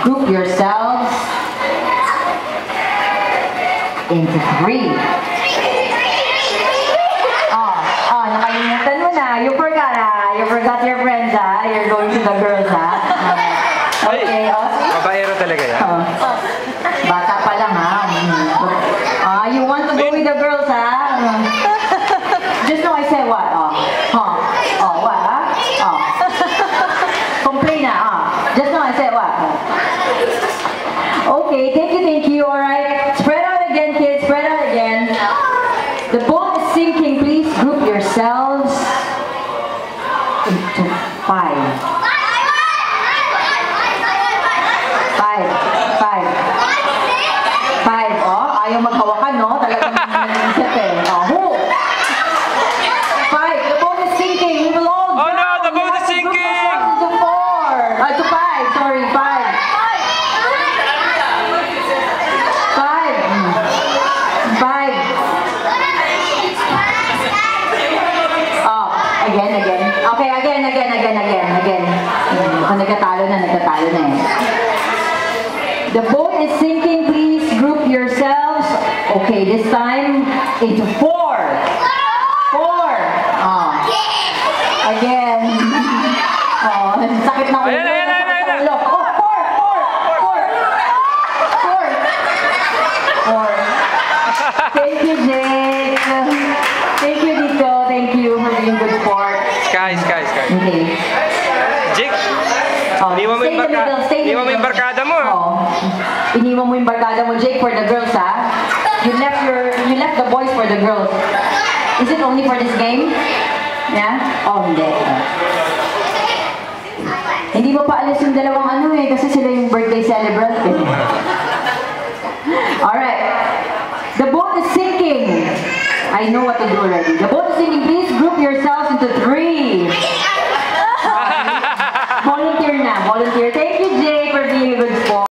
Group yourselves into 3. Nakalimutan mo na. You forgot your friends, ha? You're going to the girls, ha? Okay, Babaero talaga yan. Bata pa lang, ha? You want to go with the girls, ha? Just now I said what? What, ha? Complain na, Just now I said what? Okay, thank you, alright. Spread out again, kids, spread out again. The boat is sinking, please group yourselves into 5. 5. Ayaw maghawakan, no? Talagang nag-isip eh. Who? 5. The boat is sinking. We will all drown. Oh no, the boat is sinking! To 4. To 5. Sorry, 5. 5. Again. Okay, again. Nagkatalo na eh. The boat is sinking, please group yourselves. Okay, this time into 4. 4. Again. Sakit na ulo. Ayan. 4. Thank you, Jake. Thank you, Nico. Thank you for being good sport. Guys. Okay. Jake, iniwan mo yung barkada mo. Iniwan mo yung barkada mo, Jake, for the girls, ha? You left the boys for the girls. Is it only for this game? Yeah? Hindi. Hindi mo pa alis yung dalawang kasi sila yung birthday celebrant eh. Alright. The boat is sinking. I know what to do already. The boat is sinking, please